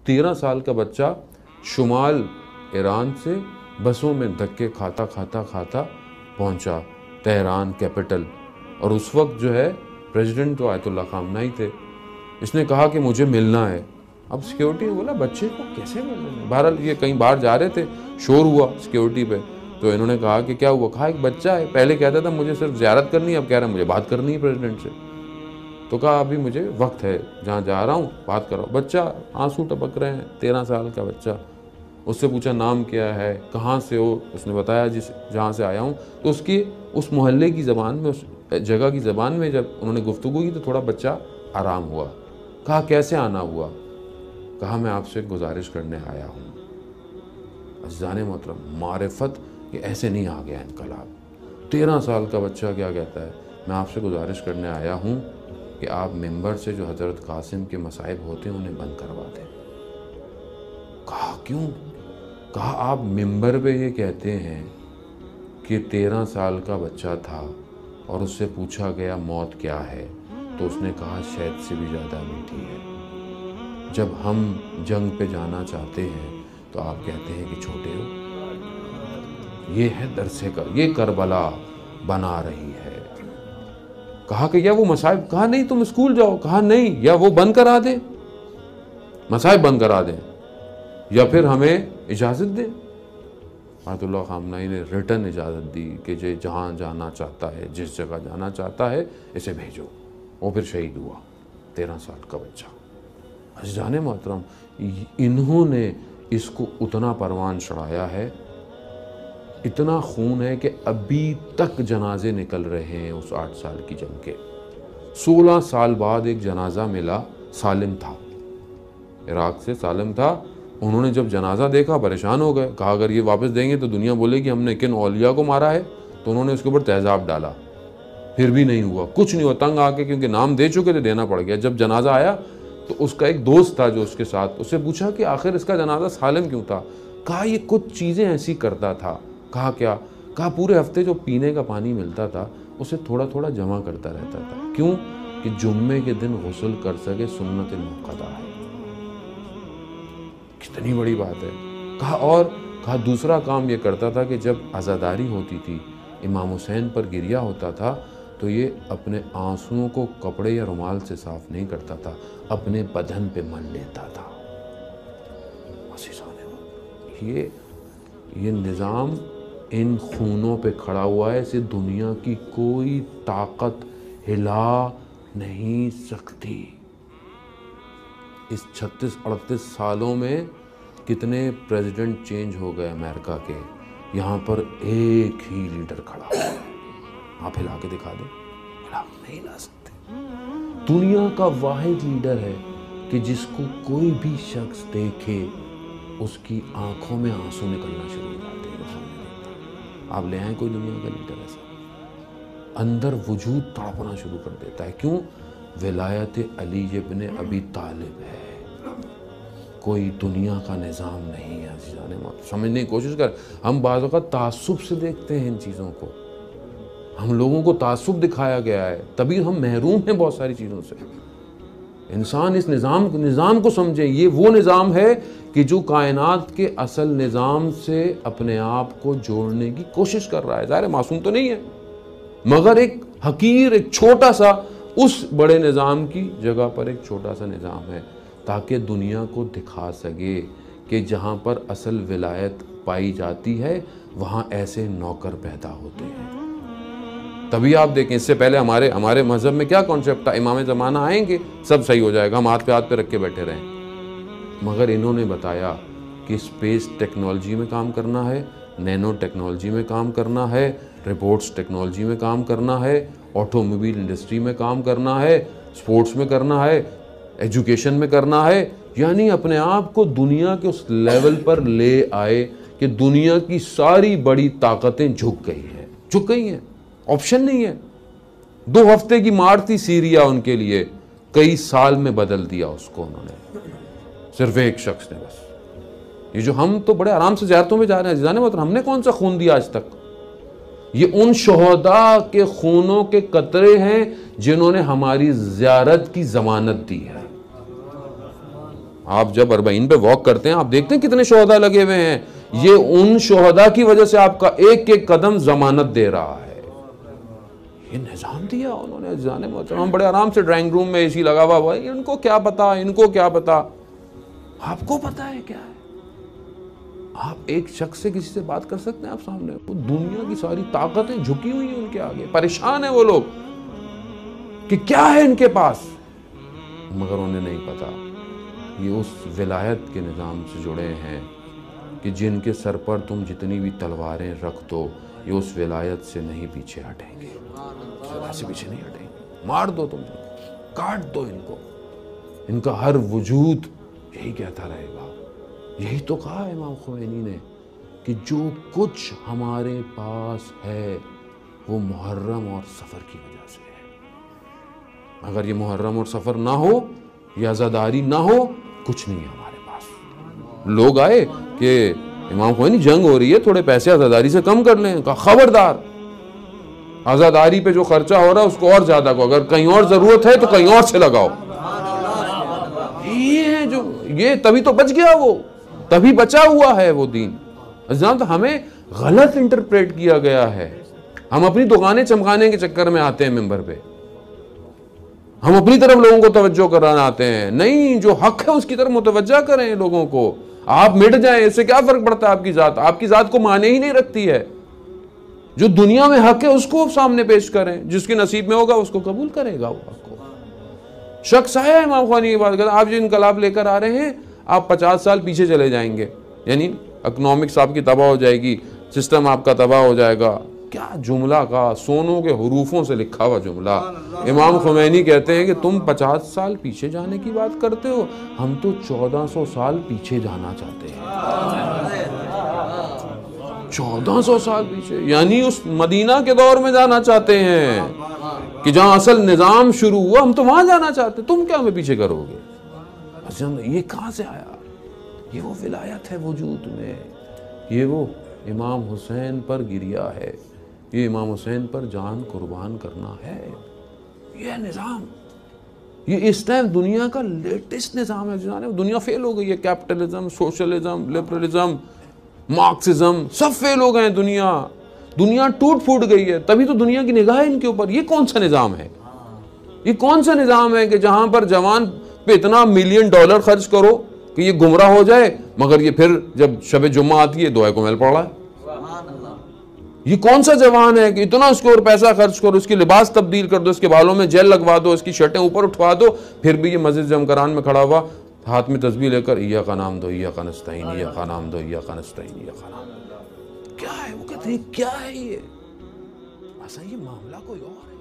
13 साल का बच्चा शुमाल ईरान से बसों में धक्के खाता खाता खाता पहुंचा तेहरान कैपिटल। और उस वक्त जो है प्रेसिडेंट तो आयतुल्ला खामनेई थे। इसने कहा कि मुझे मिलना है। अब सिक्योरिटी ने बोला बच्चे को कैसे मिलना है? बहरहाल ये कहीं बाहर जा रहे थे, शोर हुआ सिक्योरिटी पे, तो इन्होंने कहा कि क्या हुआ? कहा एक बच्चा है, पहले कहता था मुझे सिर्फ ज़ियारत करनी है, अब कह रहा है मुझे बात करनी है प्रेसिडेंट से। तो कहा अभी मुझे वक्त है, जहाँ जा रहा हूँ बात करो। बच्चा आंसू टपक रहे हैं, 13 साल का बच्चा। उससे पूछा नाम क्या है, कहाँ से हो? उसने बताया जहाँ से आया हूँ। तो उसकी उस मोहल्ले की ज़बान में, उस जगह की ज़बान में जब उन्होंने गुफ्तगू की तो थोड़ा बच्चा आराम हुआ। कहा कैसे आना हुआ? कहा मैं आपसे गुजारिश करने आया हूँ। अज़ीज़ान मोहतरम, मारिफत ये ऐसे नहीं आ गया इनकलाब। 13 साल का बच्चा क्या कहता है, मैं आपसे गुजारिश करने आया हूँ कि आप मिंबर से जो हज़रत कासिम के मसाइब होते हैं उन्हें बंद करवा दें। कहा क्यों? कहा आप मिंबर पे ये कहते हैं कि 13 साल का बच्चा था और उससे पूछा गया मौत क्या है, तो उसने कहा शहद से भी ज़्यादा मीठी है। जब हम जंग पे जाना चाहते हैं तो आप कहते हैं कि छोटे हो। ये है दरसे का, ये करबला बना रही है। कहा कि या वो मसाइब, कहा नहीं तुम स्कूल जाओ, कहा नहीं, या वो बंद करा दें, मसाइब बंद करा दें, या फिर हमें इजाज़त दें। आयतुल्ला खामनेई ने रिटर्न इजाज़त दी कि जे जहाँ जाना चाहता है, जिस जगह जाना चाहता है, इसे भेजो। वो फिर शहीद हुआ, 13 साल का बच्चा। अज़ीज़ान मोहतरम, इन्होंने इसको उतना परवान चढ़ाया है, इतना खून है कि अभी तक जनाजे निकल रहे हैं उस 8 साल की जंग के। 16 साल बाद एक जनाजा मिला, सालिम था, इराक से सालिम था। उन्होंने जब जनाजा देखा परेशान हो गए। कहा अगर ये वापस देंगे तो दुनिया बोलेगी हमने किन औलिया को मारा है। तो उन्होंने उसके ऊपर तेज़ाब डाला, फिर भी नहीं हुआ, कुछ नहीं हुआ। तंग आके, क्योंकि नाम दे चुके थे, देना पड़ गया। जब जनाजा आया तो उसका एक दोस्त था जो उसके साथ, उससे पूछा कि आखिर इसका जनाजा सालिम क्यों था? कहा ये कुछ चीज़ें ऐसी करता था। कहा क्या? कहा पूरे हफ्ते जो पीने का पानी मिलता था उसे थोड़ा थोड़ा जमा करता रहता था। क्यों? कि जुम्मे के दिन गुस्ल कर सके, सुन्नत मुक्कदा है। कितनी बड़ी बात है। कहा और कहा दूसरा काम ये करता था कि जब आज़ादारी होती थी, इमाम हुसैन पर गिरिया होता था, तो ये अपने आंसुओं को कपड़े या रुमाल से साफ नहीं करता था, अपने बदन पे मल लेता था। ये निज़ाम इन खूनों पे खड़ा हुआ है, इसे दुनिया की कोई ताकत हिला नहीं सकती। इस 36-38 सालों में कितने प्रेसिडेंट चेंज हो गए अमेरिका के, यहाँ पर एक ही लीडर खड़ा है। आप हिला के दिखा दें, नहीं ला सकते। दुनिया का वाहिद लीडर है कि जिसको कोई भी शख्स देखे उसकी आंखों में आंसू निकलना शुरू हो जाते हैं। आप ले आए कोई दुनिया का लीडर ऐसा, अंदर वजूद तड़पना शुरू कर देता है। क्यों? विलायत अली इब्न अबी तालिब है, कोई दुनिया का निज़ाम नहीं है। अज़ीज़ान मोहतरम, समझने की कोशिश कर। हम बाज़ औक़ात तासुब से देखते हैं इन चीज़ों को, हम लोगों को तासुब दिखाया गया है, तभी हम महरूम हैं बहुत सारी चीज़ों से। इंसान इस निज़ाम को समझे। ये वो निज़ाम है कि जो कायनात के असल निज़ाम से अपने आप को जोड़ने की कोशिश कर रहा है। ज़ाहिर मासूम तो नहीं है, मगर एक हकीर, एक छोटा सा, उस बड़े निज़ाम की जगह पर एक छोटा सा निज़ाम है, ताकि दुनिया को दिखा सके कि जहाँ पर असल विलायत पाई जाती है वहाँ ऐसे नौकर पैदा होते हैं। तभी आप देखें, इससे पहले हमारे मज़हब में क्या कॉन्सेप्ट था, इमाम ज़माना आएंगे सब सही हो जाएगा, हम हाथ पे रख के बैठे रहें। मगर इन्होंने बताया कि स्पेस टेक्नोलॉजी में काम करना है, नैनो टेक्नोलॉजी में काम करना है, रोबोट्स टेक्नोलॉजी में काम करना है, ऑटोमोबाइल इंडस्ट्री में काम करना है, स्पोर्ट्स में करना है, एजुकेशन में करना है। यानी अपने आप को दुनिया के उस लेवल पर ले आए कि दुनिया की सारी बड़ी ताकतें झुक गई हैं, ऑप्शन नहीं है। 2 हफ्ते की मार थी सीरिया उनके लिए, कई साल में बदल दिया उसको उन्होंने, सिर्फ एक शख्स ने बस। ये जो हम तो बड़े आराम से ज़ियारतों में जा रहे हैं, अज़ीज़ान मोहतरम, हमने कौन सा खून दिया आज तक? ये उन शोहदा के खूनों के कतरे हैं जिन्होंने हमारी ज़ियारत की ज़मानत दी है। आप जब अरबईन पे वॉक करते हैं आप देखते हैं कितने शोहदा लगे हुए हैं। ये उन शोहदा की वजह से आपका एक एक कदम जमानत दे रहा है। ये निजाम दिया उन्होंने। जाने हम बड़े आराम से ड्राइंग रूम में एसी लगा हुआ है, इनको क्या पता, इनको क्या पता। आपको पता है क्या है? आप एक शख्स से किसी से बात कर सकते हैं आप सामने? वो दुनिया की सारी ताकतें झुकी हुई हैं उनके आगे, परेशान है वो लोग कि क्या है इनके पास, मगर उन्हें नहीं पता ये उस विलायत के निज़ाम से जुड़े हैं कि जिनके सर पर तुम जितनी भी तलवारें रख दो ये उस विलायत से नहीं पीछे हटेंगे, से पीछे नहीं हटेंगे। मार दो तुम, काट दो इनको, इनका हर वजूद यही कहता रहेगा। यही तो कहा इमाम खुमैनी ने कि जो कुछ हमारे पास है वो मुहर्रम और सफ़र की वजह से है। अगर ये मुहर्रम और सफ़र ना हो, ये आज़ादारी ना हो, कुछ नहीं है हमारे पास। लोग आए कि इमाम खुमैनी जंग हो रही है, थोड़े पैसे आज़ादारी से कम कर लें। कहा खबरदार, आज़ादारी पे जो खर्चा हो रहा है उसको और ज़्यादा को, अगर कहीं और ज़रूरत है तो कहीं और से लगाओ। ये है जो, ये तभी तो बच गया, वो तभी बचा हुआ है वो दीन। तो हमें गलत इंटरप्रेट किया गया है। हम अपनी दुकानें चमकाने के चक्कर में आते हैं मिंबर पे, हम अपनी तरफ लोगों को तवज्जो कराना आते हैं। नहीं, जो हक है उसकी तरफ मुतवज्जा करें लोगों को। आप मिट जाएं, इससे क्या फर्क पड़ता है? आपकी जात को माने ही नहीं रखती है। जो दुनिया में हक है उसको सामने पेश करें, जिसके नसीब में होगा उसको कबूल करेगा वो आपको। शख्स आया इमाम खुमैनी की बात कर, आप जो इनकलाब लेकर आ रहे हैं आप 50 साल पीछे चले जाएंगे, यानी इकोनॉमिक्स आपकी तबाह हो जाएगी, सिस्टम आपका तबाह हो जाएगा। क्या जुमला का, सोनों के हुरूफों से लिखा हुआ जुमला। इमाम खुमैनी कहते हैं कि तुम 50 साल पीछे जाने की बात करते हो, हम तो 1400 साल पीछे जाना चाहते हैं। 1400 साल पीछे, यानी उस मदीना के दौर में जाना चाहते हैं कि जहां असल निजाम शुरू हुआ, हम तो वहां जाना चाहते हैं। तुम क्या हमें पीछे करोगे? ये कहां से आया? ये वो विलायत है वजूद में, ये वो इमाम हुसैन पर गिरिया है, ये इमाम हुसैन पर जान कुर्बान करना है। ये निज़ाम, ये इस टाइम दुनिया का लेटेस्ट निज़ाम है। जाने दुनिया फेल हो गई है, कैपिटलिज्म, सोशलिज्म, लिबरलिज्म, मार्क्सिज्म, सब फेल हो गए हैं। दुनिया टूट फूट गई है, तभी तो दुनिया की निगाह है इनके ऊपर। ये कौन सा निज़ाम है? ये कौन सा निज़ाम है कि जहां पर जवान पे इतना $1 मिलियन खर्च करो कि ये गुमराह हो जाए, मगर ये फिर जब शब जुम्मा आती है दुआ को मैल पड़ रहा है। ये कौन सा जवान है कि इतना उसके और पैसा खर्च करो, उसकी लिबास तब्दील कर दो, इसके बालों में जेल लगवा दो, इसकी शर्टें ऊपर उठवा दो, फिर भी ये मस्जिद जमकरान में खड़ा हुआ हाथ में तस्बीह लेकर इय्या का नाम दो, इय्या का नस्तईन, इय्या का नाम दो, इय्या का नस्तईन, इय्या का नाम। क्या है? वो कहते हैं क्या है ये? ऐसा ये मामला कोई और है।